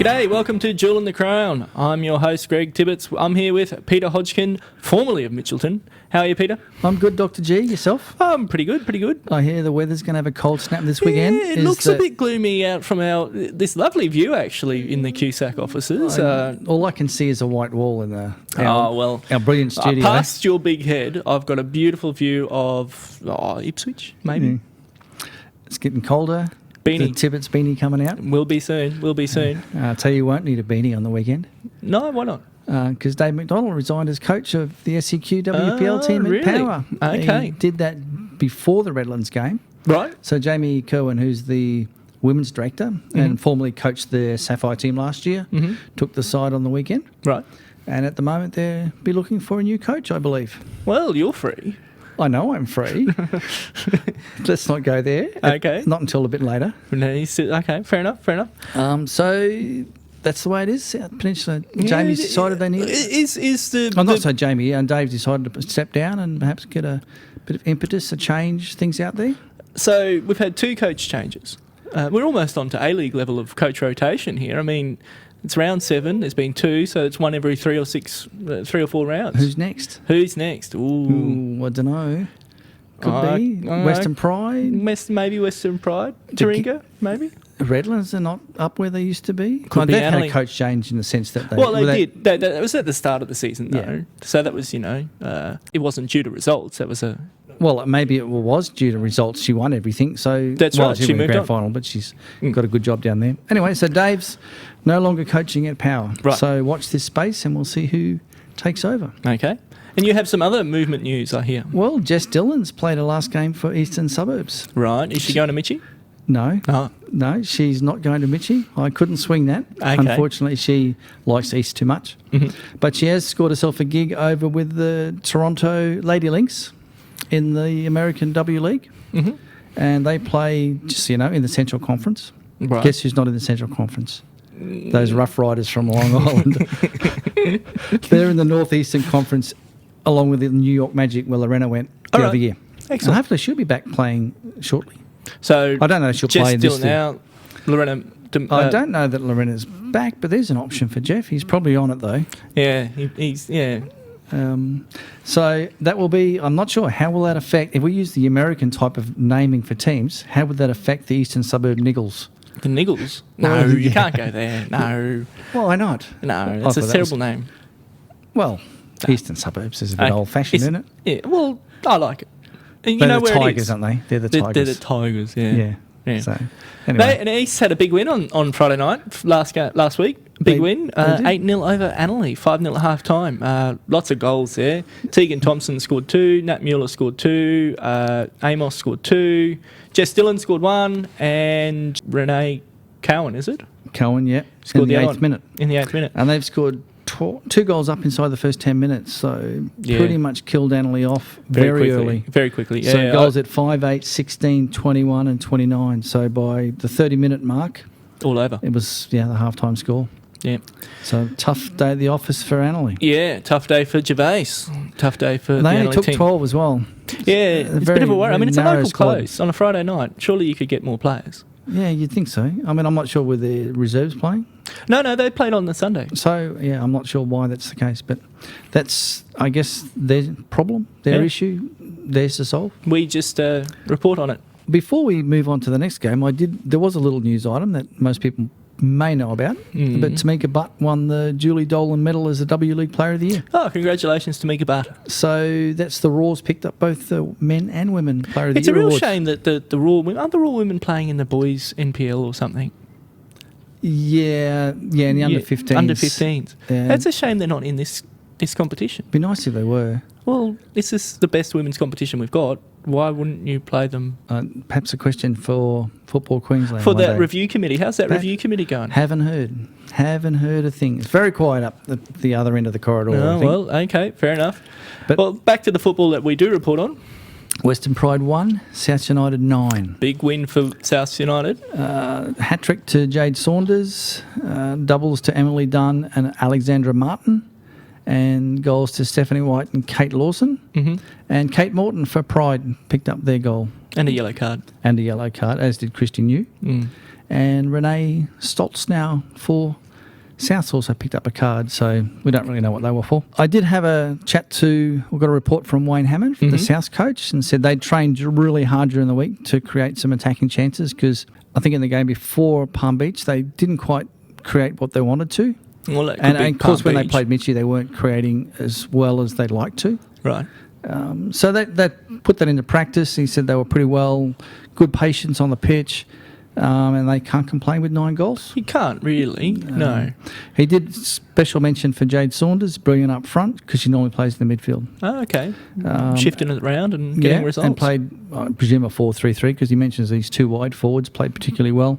G'day, welcome to Jewel and the Crown. I'm your host, Greg Tibbetts. I'm here with Peter Hodgkin, formerly of Mitchelton. How are you, Peter? I'm good, Dr. G. Yourself? I'm pretty good, pretty good. I hear the weather's going to have a cold snap this weekend. Yeah, it looks a bit gloomy out from this lovely view, actually, in the QSAC offices. All I can see is a white wall in our brilliant studio. Past your big head, I've got a beautiful view of Ipswich, maybe. Mm. It's getting colder. Beanie. The Tibbetts beanie coming out. Will be soon. I'll tell you won't need a beanie on the weekend. No, why not? Because Dave McDonald resigned as coach of the SEQ WPL team at Power. Okay. He did that before the Redlands game. Right. So Jamie Kerwin, who's the women's director and formerly coached the Sapphire team last year, took the side on the weekend. Right. And at the moment they'll be looking for a new coach, I believe. Well, you're free. I know I'm free. Let's not go there. Okay. Not until a bit later. Okay, fair enough. So that's the way it is. South Peninsula. Jamie's decided they need it. Not so Jamie. And Dave's decided to step down and perhaps get a bit of impetus to change things out there. So we've had 2 coach changes. We're almost on to A-League level of coach rotation here. I mean, it's round 7. There's been 2, so it's one every 3 or 4 rounds. Who's next? Ooh, I don't know. Could be Western Pride. Maybe Western Pride. Taringa, maybe. Redlands are not up where they used to be. Could be they've had Annalee. a coach change in the sense that they did. That was at the start of the season, though. Yeah. So that was, it wasn't due to results. That was a. Well, maybe it was due to results. She won everything. So that's right. She won the grand final, but she's got a good job down there. Anyway, so Dave's no longer coaching at Power. Right. So watch this space and we'll see who takes over. Okay. And you have some other movement news, I hear. Well, Jess Dillon's played her last game for Eastern Suburbs. Right. Is she going to Mitchie? No. Oh. No, she's not going to Mitchie. I couldn't swing that. Okay. Unfortunately, she likes East too much. Mm-hmm. But she has scored herself a gig over with the Toronto Lady Lynx in the American W League. Mm-hmm. And they play, just so you know, in the Central Conference. Right. Guess who's not in the Central Conference? Those Rough Riders from Long Island. They're in the Northeastern Conference along with the New York Magic where Lorena went the other year. Excellent. And hopefully she'll be back playing shortly. So I don't know if she'll play this year. Now, Lorena. I don't know that Lorena's back, but there's an option for Jeff. He's probably on it though. Yeah, he's. So that will be. I'm not sure how will that affect if we use the American type of naming for teams. How would that affect the Eastern Suburb Niggles? The Niggles? No, you can't go there. No. Well, why not? No, it's a terrible name. Well, Eastern Suburbs is a bit old-fashioned, isn't it? Yeah. Well, I like it. And they're know the where Tigers, it is. aren't they? They're the Tigers. They're the Tigers. Yeah. Yeah. So anyway, and East had a big win on Friday night last week. Big win, 8-0 over Annalee, 5-0 at half time. Lots of goals there. Tegan Thompson scored 2, Nat Mueller scored 2, Amos scored 2, Jess Dillon scored 1, and Renee Cowan, is it? Cowan, yeah, scored in the 8th minute. In the 8th minute, and they've scored 2 goals up inside the first 10 minutes, so pretty much killed Annalee off very early. Very quickly. Yeah, so goals at 5, 8, 16, 21 and 29. So by the 30-minute mark, all over. It was, the half-time score. Yeah. So tough day at the office for Annalee. Yeah, tough day for Gervais. Tough day for the They only Annalee took team. 12 as well. Yeah, it's a bit of a worry. I mean, it's a local squad. close on a Friday night. Surely you could get more players. Yeah, you'd think so. I mean, I'm not sure were the reserves playing. No, they played on the Sunday. So, I'm not sure why that's the case. But that's, I guess, their problem, their issue, theirs to solve. We just report on it. Before we move on to the next game, there was a little news item that most people may know about, but Tamika Butt won the Julie Dolan Medal as the W League Player of the Year. Oh, congratulations, Tamika Butt. So that's the Raws picked up both the men and women Player of the Year It's a real awards. shame that the Raw women, aren't the Raw women playing in the boys NPL or something? Yeah, in the under 15s. Under 15s. Yeah. It's a shame they're not in this competition. Be nice if they were. Well, this is the best women's competition we've got. Why wouldn't you play them? Perhaps a question for Football Queensland. For that review committee. How's that review committee going? Haven't heard a thing. It's very quiet up the other end of the corridor. Oh, well, okay, fair enough. But well, back to the football that we do report on. Western Pride 1, South United 9. Big win for South United. Hat-trick to Jade Saunders, doubles to Emily Dunn and Alexandra Martin, and goals to Stephanie White and Kate Lawson. Mm-hmm. And Kate Morton for Pride picked up their goal. And a yellow card. And a yellow card, as did Christy New. And Renee Stoltz now for Souths also picked up a card, so we don't really know what they were for. I did have a chat we got a report from Wayne Hammond, the Souths coach, and said they'd trained really hard during the week to create some attacking chances because I think in the game before Palm Beach, they didn't quite create what they wanted to. Well, and of course, when they played Mitchie, they weren't creating as well as they'd like to. Right. So that put that into practice. He said they were pretty well, good patience on the pitch, and they can't complain with 9 goals. You can't really, no. He did special mention for Jade Saunders, brilliant up front, because she normally plays in the midfield. Oh, okay. Shifting it around and getting results. And played, I presume, a 4-3-3, because he mentions these 2 wide forwards played particularly well.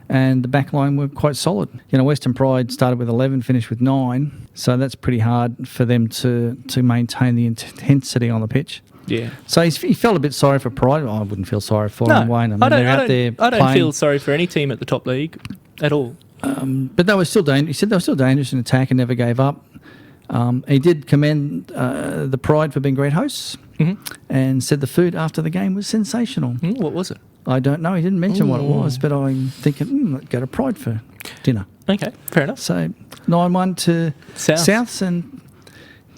And the back line were quite solid. You know, Western Pride started with 11, finished with 9, so that's pretty hard for them to maintain the intensity on the pitch. Yeah. So he felt a bit sorry for Pride. I wouldn't feel sorry for him, Wayne. I don't feel sorry for any team at the top league at all. But they were still dangerous. He said they were still dangerous in attack and never gave up. He did commend the Pride for being great hosts and said the food after the game was sensational. What was it? I don't know. He didn't mention what it was, but I'm thinking, let's go to Pride for dinner. Okay, fair enough. So 9-1 to Souths and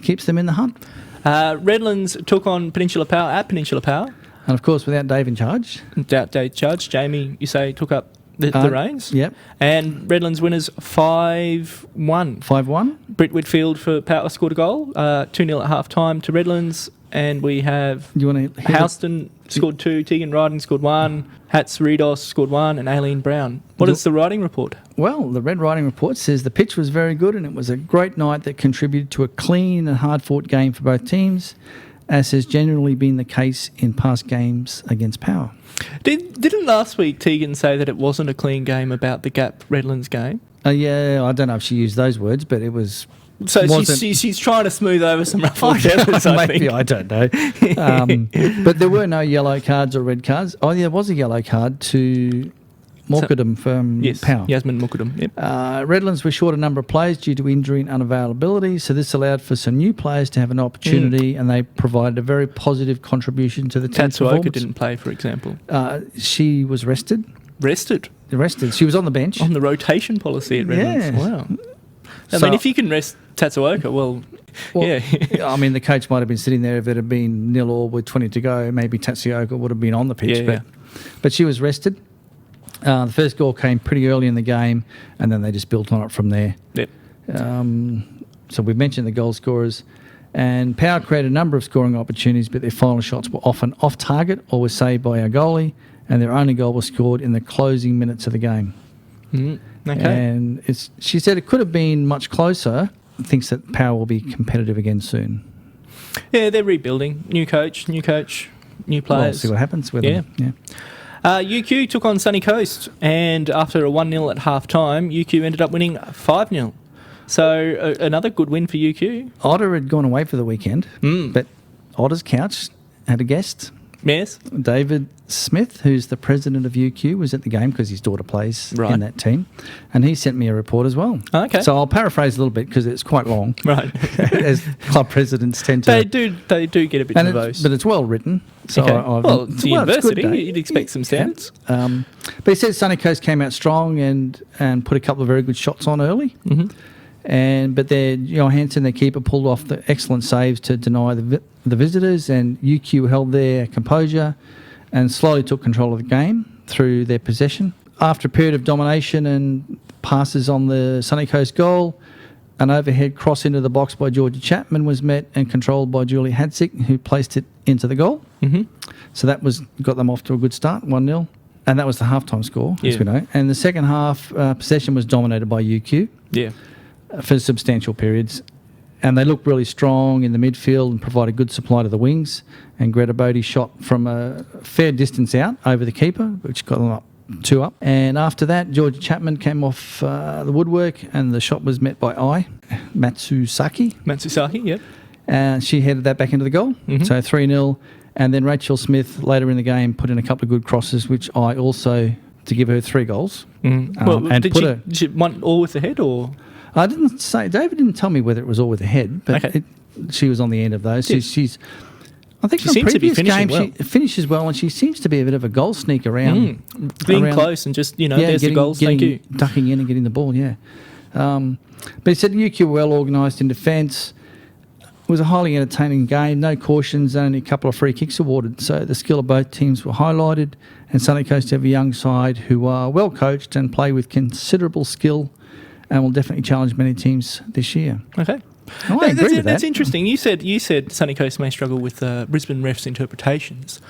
keeps them in the hunt. Redlands took on Peninsula Power at Peninsula Power. And, of course, without Dave in charge. Without Dave in charge. Jamie, you say, took up the reins. Yep. And Redlands winners 5-1. 5-1. Britt Whitfield for Power scored a goal. 2-0 at half-time to Redlands. And we have Houston scored 2, Tegan Riding scored 1, Hats Redos scored 1, and Aileen Brown. What is the riding report? Well, the Red Riding report says the pitch was very good and it was a great night that contributed to a clean and hard-fought game for both teams, as has generally been the case in past games against Power. Didn't last week Tegan say that it wasn't a clean game about the Gap Redlands game? Yeah, I don't know if she used those words, but it was... So she's trying to smooth over some ruffled feathers, I think. Maybe, I don't know. But there were no yellow cards or red cards. Oh, yeah, there was a yellow card to Mokadam from Power. Yasmin Mokadam, yep. Redlands were short a number of players due to injury and unavailability, so this allowed for some new players to have an opportunity, and they provided a very positive contribution to the team's performance. Tatsuoka didn't play, for example. She was rested. Rested? She was on the bench. On the rotation policy at Redlands. Yeah. Wow. I mean, if you can rest Tatsuoka, well, yeah. I mean, the coach might have been sitting there if it had been 0-0 with 20 to go. Maybe Tatsuoka would have been on the pitch. But she was rested. The first goal came pretty early in the game, and then they just built on it from there. Yep. So we've mentioned the goal scorers. And Power created a number of scoring opportunities, but their final shots were often off target or were saved by our goalie, and their only goal was scored in the closing minutes of the game. Okay. And she said it could have been much closer. Thinks that Power will be competitive again soon. Yeah, they're rebuilding. New coach, new players. We'll see what happens with them. Yeah. UQ took on Sunny Coast, and after a 1-0 at half-time, UQ ended up winning 5-0. So another good win for UQ. Otter had gone away for the weekend, but Otter's couch had a guest. Yes. David Smith, who's the president of UQ, was at the game because his daughter plays in that team, and he sent me a report as well. Okay. So I'll paraphrase a little bit because it's quite long. Right. As club presidents tend to. They do get a bit verbose. But it's well written. So it's a university. You'd expect some standards. But he said Sunny Coast came out strong and put a couple of very good shots on early. But Johansson, their keeper, pulled off the excellent saves to deny the visitors, and UQ held their composure and slowly took control of the game through their possession. After a period of domination and passes on the Sunny Coast goal, an overhead cross into the box by Georgia Chapman was met and controlled by Julie Hadzik, who placed it into the goal. So that got them off to a good start, 1-0. And that was the halftime score, as we know. And the second half, possession was dominated by UQ. Yeah. For substantial periods, and they looked really strong in the midfield and provided good supply to the wings, and Greta Bodie shot from a fair distance out over the keeper, which got them up 2-up, and after that Georgia Chapman came off the woodwork and the shot was met by Matsusaki, yep, and she headed that back into the goal. So 3-0, and then Rachel Smith later in the game put in a couple of good crosses, which I also, to give her 3 goals. Did she want all with the head, or? I didn't say. David didn't tell me whether it was all with the head, but she was on the end of those. Yes. I think from previous games she finishes well, and she seems to be a bit of a goal sneak around. Being close and just, there's the goals, thank you. Ducking in and getting the ball, But he said UQ were well organised in defence. It was a highly entertaining game, no cautions, only a couple of free kicks awarded. So the skill of both teams were highlighted, and Sunny Coast have a young side who are well coached and play with considerable skill and will definitely challenge many teams this year. Okay. Oh, I agree with that. That's interesting. You said Sunny Coast may struggle with Brisbane refs' interpretations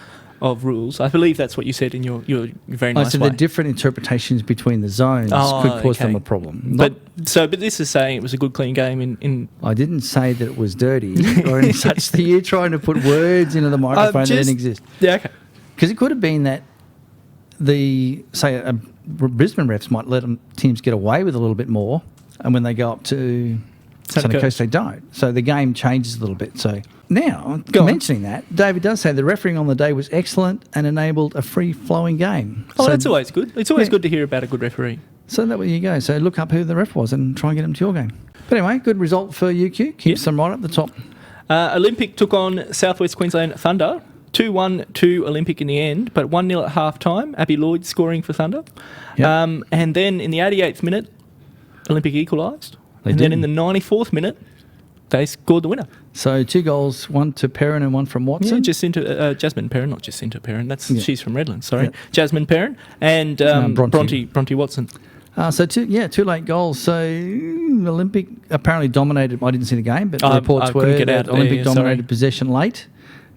of rules. I believe that's what you said in your very nice said way. the different interpretations between the zones could cause them a problem. But this is saying it was a good, clean game in I didn't say that it was dirty or any such thing. You're trying to put words into the microphone that didn't exist. Yeah, okay. Because it could have been that Brisbane refs might let teams get away with a little bit more, and when they go up to Sunny Coast they don't. So the game changes a little bit. So now, mentioning that, David does say the refereeing on the day was excellent and enabled a free-flowing game. Oh, so that's always good. It's always good to hear about a good referee. So there you go. So look up who the ref was and try and get them to your game. But anyway, good result for UQ. Keeps them right up the top. Olympic took on South West Queensland Thunder. 2-1 to Olympic in the end, but 1-0 at half-time. Abby Lloyd scoring for Thunder. Yep. And then in the 88th minute, Olympic equalised. Then in the 94th minute, they scored the winner. So 2 goals, one to Perrin and one from Watson. Yeah, Jasmine Perrin, not Jacinta Perrin. She's from Redlands, sorry. Yeah. Jasmine Perrin and Bronte Watson. So two late goals. So Olympic apparently dominated. I didn't see the game, but the reports were that Olympic dominated possession late.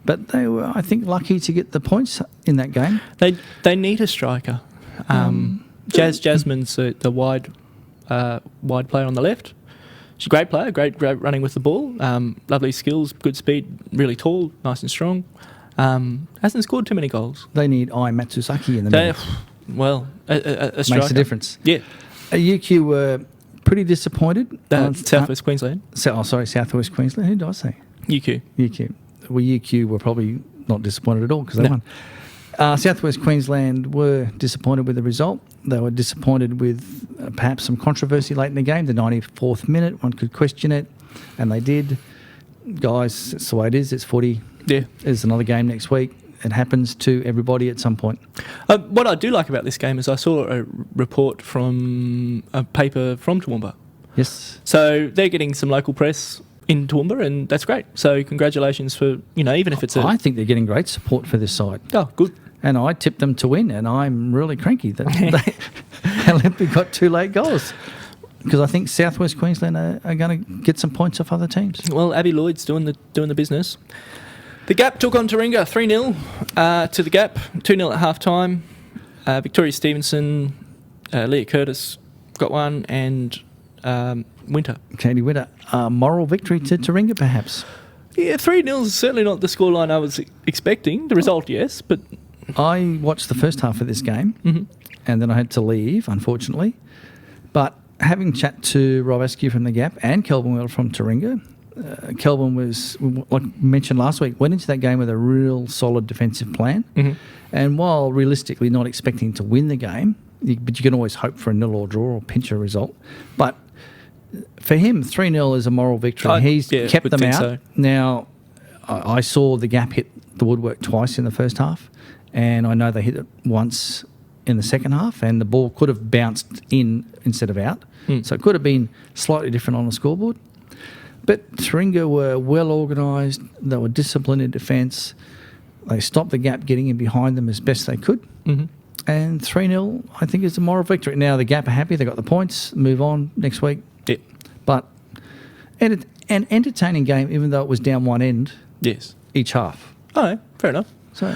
But they were, I think, lucky to get the points in that game. They need a striker. Jasmine's the wide player on the left. She's a great player, great running with the ball, lovely skills, good speed, really tall, nice and strong. Hasn't scored too many goals. They need Matsusaki in the middle. Well, a striker. Makes a difference. Yeah. UQ were pretty disappointed. South West Queensland. South West Queensland. Who did I say? UQ. Well, UQ were probably not disappointed at all because they won. South West Queensland were disappointed with the result. They were disappointed with perhaps some controversy late in the game. The 94th minute, one could question it, and they did. Guys, it's the way it is. It's footy. Yeah. There's another game next week. It happens to everybody at some point. What I do like about this game is I saw a report from a paper from Toowoomba. Yes. So they're getting some local press in Toowoomba, and that's great. So congratulations for, even if it's I think they're getting great support for this side. Oh, good. And I tipped them to win, and I'm really cranky that Olympic got 2 late goals because I think South West Queensland are going to get some points off other teams. Well, Abby Lloyd's doing the business. The Gap took on Taringa 3-0 to the Gap, 2-0 at half-time. Victoria Stevenson, Leah Curtis got one, and Winter. Katie Winter. Moral victory to Taringa, perhaps? Yeah, 3-0 is certainly not the scoreline I was expecting. The result, yes, but... I watched the first half of this game, and then I had to leave, unfortunately. But having chat to Rob Askew from the Gap and Kelvin Wheeler from Taringa, Kelvin was, like mentioned last week, went into that game with a real solid defensive plan. And while realistically not expecting to win the game, but you can always hope for a nil or draw or pinch a result. But for him, 3-0 is a moral victory. He's kept them out. So. Now, I saw the Gap hit the woodwork twice in the first half, and I know they hit it once in the second half, and the ball could have bounced in instead of out. So it could have been slightly different on the scoreboard. But Taringa were well organised. They were disciplined in defence. They stopped the Gap getting in behind them as best they could. And 3-0, I think, is a moral victory. Now, the Gap are happy. They got the points. Move on next week. Yeah. But an entertaining game, even though it was down one end. Yes. Each half. Oh, fair enough. So,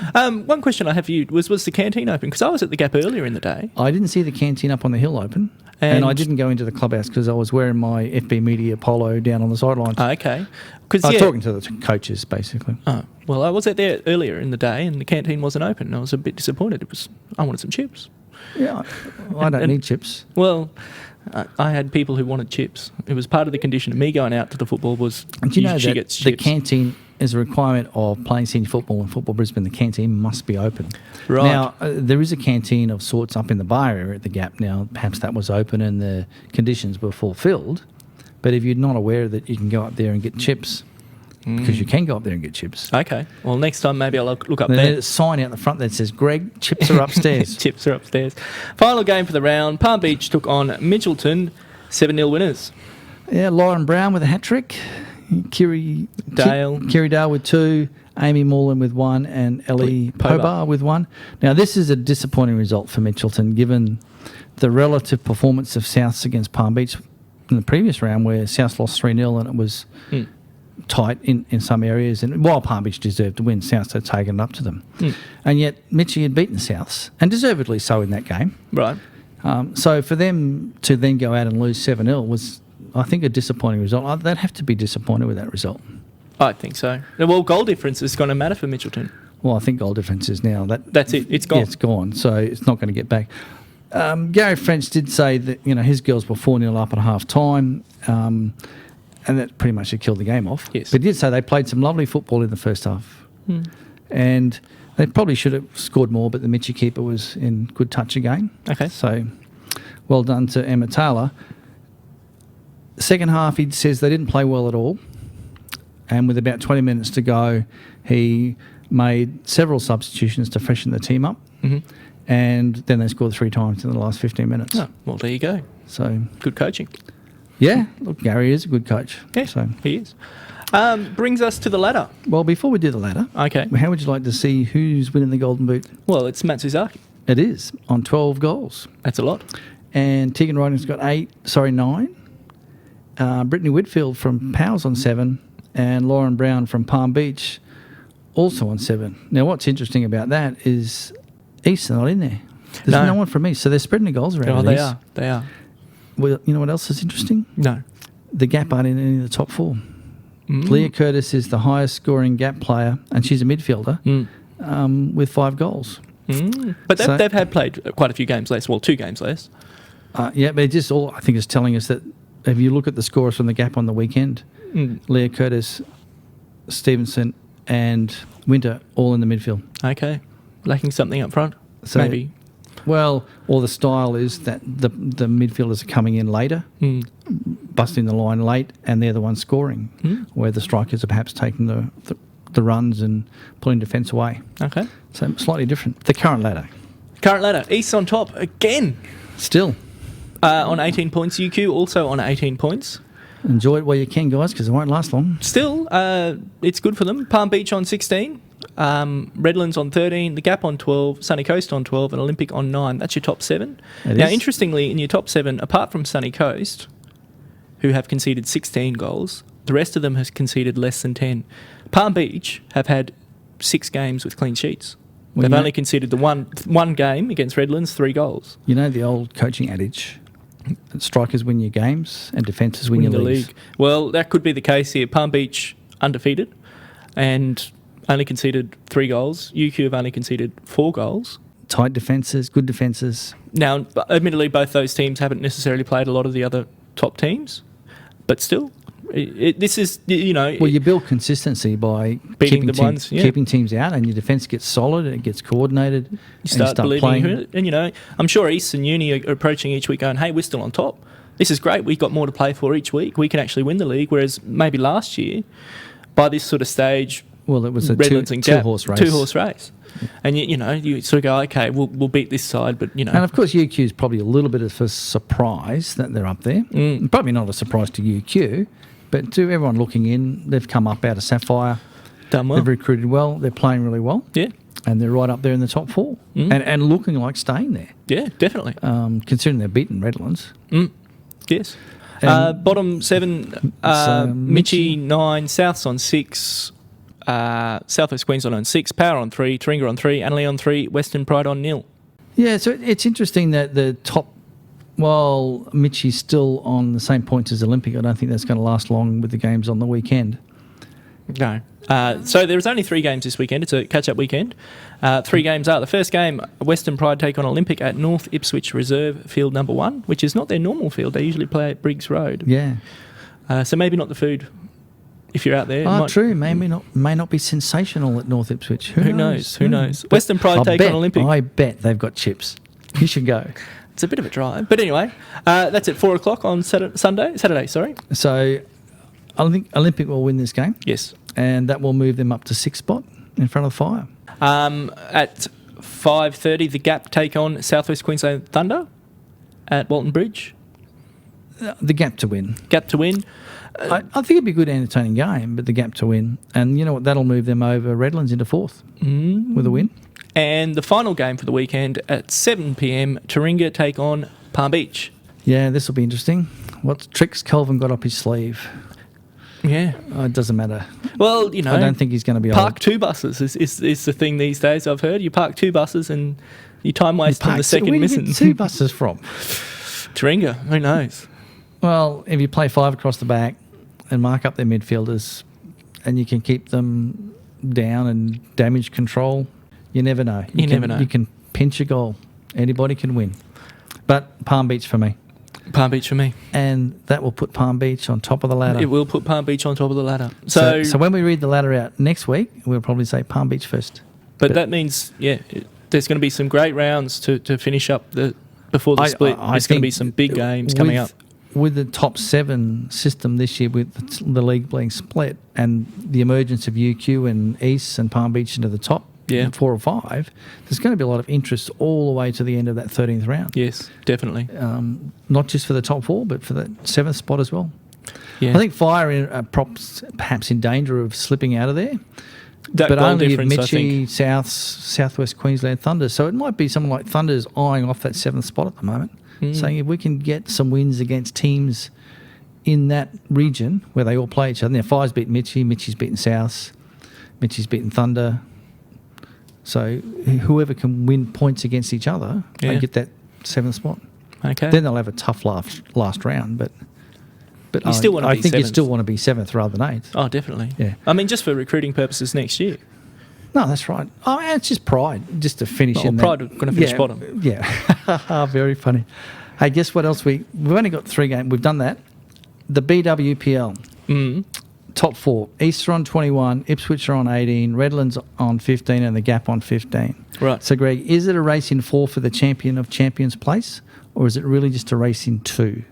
one question I have for you was the canteen open? Because I was at the Gap earlier in the day. I didn't see the canteen up on the hill open. And I didn't go into the clubhouse because I was wearing my FB Media polo down on the sidelines. Oh, okay. I was talking to the coaches, basically. Oh, well, I was out there earlier in the day and the canteen wasn't open. And I was a bit disappointed. I wanted some chips. Yeah, I don't need chips. Well, I had people who wanted chips. It was part of the condition of me going out to the football was do you know she that gets chips. The canteen is a requirement of playing senior football in Football Brisbane. The canteen must be open. Right. Now, there is a canteen of sorts up in the bar area at the Gap. Now, perhaps that was open and the conditions were fulfilled. But if you're not aware that you can go up there and get chips, because you can go up there and get chips. Okay. Well, next time maybe I'll look up there. There's a sign out the front that says, Greg, chips are upstairs. Chips are upstairs. Final game for the round. Palm Beach took on Mitchelton. 7-0 winners. Yeah, Lauren Brown with a hat-trick. Kiri Dale with 2. Amy Morland with 1 and Ellie Pobar with 1. Now, this is a disappointing result for Mitchelton given the relative performance of Souths against Palm Beach in the previous round where Souths lost 3-0 and it was tight in some areas. And while Palm Beach deserved to win, Souths had taken it up to them. And yet Mitchie had beaten Souths, and deservedly so in that game. Right. So for them to then go out and lose 7-0 was, I think, a disappointing result. They'd have to be disappointed with that result. I think so. Well, goal difference is going to matter for Mitchelton. Well, I think goal difference is now. That's it. It's gone. Yeah, it's gone. So it's not going to get back. Gary French did say that his girls were 4-0 up at half time, and that pretty much had killed the game off. Yes. But he did say they played some lovely football in the first half, and they probably should have scored more. But the Mitchie keeper was in good touch again. Okay. So well done to Emma Taylor. Second half, he says they didn't play well at all. And with about 20 minutes to go, he made several substitutions to freshen the team up. And then they scored 3 times in the last 15 minutes. Oh, well, there you go. So good coaching. Yeah, look, Gary is a good coach. Yeah, so he is. Brings us to the ladder. Well, before we do the ladder, okay, how would you like to see who's winning the Golden Boot? Well, it's Matsuzaki. It is, on 12 goals. That's a lot. And Tegan Riding's got 9. Brittany Whitfield from Powers on 7. And Lauren Brown from Palm Beach also on 7. Now, what's interesting about that is East are not in there. There's no one from East, so they're spreading the goals around. Oh, they are. They are. Well, you know what else is interesting? No. The Gap aren't in any of the top 4. Leah Curtis is the highest scoring Gap player, and she's a midfielder with 5 goals. But they've had played quite a few games less. Well, 2 games less. Yeah, but it just all I think is telling us that if you look at the scores from the Gap on the weekend, Leah Curtis, Stevenson and Winter all in the midfield. Okay. Lacking something up front, so, maybe. Well, or the style is that the midfielders are coming in later, busting the line late, and they're the ones scoring, where the strikers are perhaps taking the runs and pulling defence away. Okay. So slightly different. The current ladder. East on top again. Still. On 18 points. UQ also on 18 points. Enjoy it while you can, guys, because it won't last long. Still, it's good for them. Palm Beach on 16, Redlands on 13, the Gap on 12, Sunny Coast on 12, and Olympic on 9. That's your top 7. Now, interestingly, in your top 7, apart from Sunny Coast, who have conceded 16 goals, the rest of them has conceded less than 10. Palm Beach have had 6 games with clean sheets. They've only conceded the one game against Redlands, 3 goals. You know the old coaching adage, strikers win your games and defences win your league. Well, that could be the case here. Palm Beach undefeated and only conceded 3 goals. UQ have only conceded 4 goals. Tight defences, good defences. Now, admittedly, both those teams haven't necessarily played a lot of the other top teams, but still, this is, Well, you build consistency by keeping teams out, and your defence gets solid and it gets coordinated. You start believing in it. And, I'm sure East and Uni are approaching each week going, hey, we're still on top. This is great. We've got more to play for each week. We can actually win the league, whereas maybe last year, by this sort of stage, well, it was a two-horse race. Two-horse race. And, you sort of go, okay, we'll beat this side, but, And, of course, UQ is probably a little bit of a surprise that they're up there. Probably not a surprise to UQ, but to everyone looking in, they've come up out of Sapphire. Done well. They've recruited well. They're playing really well. Yeah. And they're right up there in the top 4 and looking like staying there. Yeah, definitely. Considering they've beaten Redlands. Yes. Bottom 7, Mitchie 9, Souths on 6, South West Queensland on 6, Power on 3, Taringa on 3, Annalee on 3, Western Pride on 0. Yeah, so it's interesting that the top, while Mitchie's still on the same points as Olympic, I don't think that's going to last long with the games on the weekend. No. So there's only 3 games this weekend. It's a catch-up weekend. 3 games are. The first game, Western Pride take on Olympic at North Ipswich Reserve Field number 1, which is not their normal field. They usually play at Briggs Road. Yeah. So maybe not the food if you're out there. True. May not be sensational at North Ipswich. Who knows? Who knows? Western Pride take on Olympic. I bet they've got chips. You should go. It's a bit of a drive. But anyway, that's at 4 o'clock on Saturday. So I think Olympic will win this game. Yes. And that will move them up to 6th spot in front of Fire. At 5:30, the Gap take on South West Queensland Thunder at Walton Bridge. The gap to win. Gap to win. I think it'd be a good, entertaining game, but the gap to win. And you know what? That'll move them over Redlands into fourth with a win. And the final game for the weekend at 7 p.m, Taringa take on Palm Beach. Yeah, this will be interesting. What tricks Kelvin got up his sleeve? Yeah. It doesn't matter. Well, you know, I don't think he's going to be park two buses is the thing these days, I've heard. You park two buses and you time waste on the second where missing. do you get two buses from? Taringa, who knows? Well, if you play 5 across the back and mark up their midfielders and you can keep them down and damage control, you never know. You never know. You can pinch a goal. Anybody can win. But Palm Beach for me. Palm Beach for me. And that will put Palm Beach on top of the ladder. It will put Palm Beach on top of the ladder. So when we read the ladder out next week, we'll probably say Palm Beach first. But that means, there's going to be some great rounds to finish up before the split. There's going to be some big games coming up. With the top 7 system this year, with the league being split and the emergence of UQ and East and Palm Beach into the top 4 or 5, there's going to be a lot of interest all the way to the end of that 13th round. Yes, definitely. Not just for the top 4, but for the 7th spot as well. Yeah. I think Fire are perhaps in danger of slipping out of there. That but goal only if difference, Mitchie, Southwest Queensland Thunder. So it might be someone like Thunder's eyeing off that 7th spot at the moment, saying if we can get some wins against teams in that region where they all play each other. Now, Fire's beaten Mitchie's beaten South, Mitchie's beaten Thunder. So whoever can win points against each other and get that 7th spot. Okay. Then they'll have a tough last round, but you still want to be 7th. I think you still want to be 7th rather than 8th. Oh, definitely. Yeah. I mean, just for recruiting purposes next year. No, that's right. Oh, it's just pride, just to finish in pride, going to finish bottom. Yeah. Very funny. Hey, guess what else? We've only got 3 games. We've done that. The BWPL. Top 4. East are on 21, Ipswich are on 18, Redlands on 15, and the Gap on 15. Right. So, Greg, is it a race in 4 for the champion of Champions Place, or is it really just a race in 2?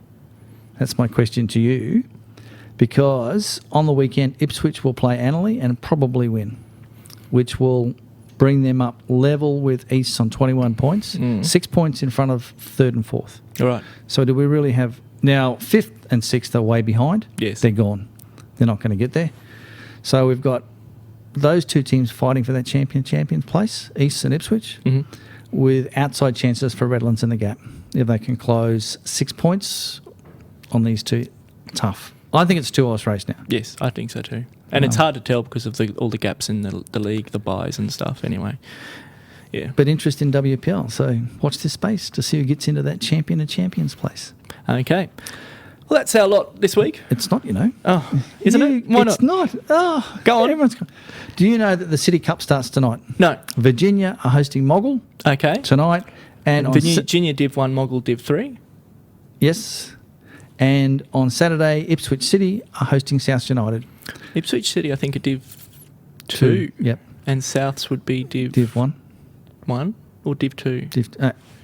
That's my question to you. Because on the weekend, Ipswich will play Annerley and probably win, which will bring them up level with East on 21 points, 6 points in front of 3rd and 4th. All right. So do we really have... Now, 5th and 6th are way behind. Yes. They're gone. They're not going to get there. So we've got those 2 teams fighting for that champion place, East and Ipswich, with outside chances for Redlands and the Gap. If they can close 6 points on these 2, tough. I think it's a 2-horse race now. Yes, I think so too. And it's hard to tell because of all the gaps in the league, the buys and stuff anyway. Yeah. But interest in WPL, so watch this space to see who gets into that champion of champions place. Okay. Well, that's our lot this week. It's not, you know. Oh, isn't it? Why it's not? Oh, go on. Everyone's gone. Do you know that the City Cup starts tonight? No. Virginia are hosting Moggle tonight. And on Virginia Div 1, Moggle Div 3? Yes. And on Saturday, Ipswich City are hosting South United. Ipswich City, I think, are Div 2. Yep. And Souths would be Div 1. 1 or Div 2?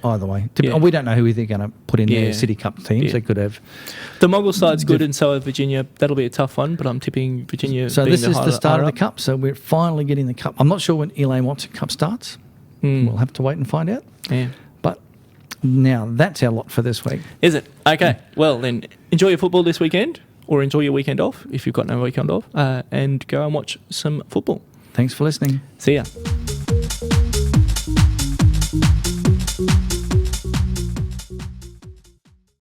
Either way. We don't know who they're going to put in their City Cup teams. They could have. The Moggle side's good and so are Virginia. That'll be a tough one, but I'm tipping Virginia. So this is the start of the Cup. So we're finally getting the Cup. I'm not sure when Elaine Watson Cup starts. We'll have to wait and find out. Yeah. But now that's our lot for this week. Is it? Okay. Well, then enjoy your football this weekend or enjoy your weekend off if you've got no weekend off and go and watch some football. Thanks for listening. See ya.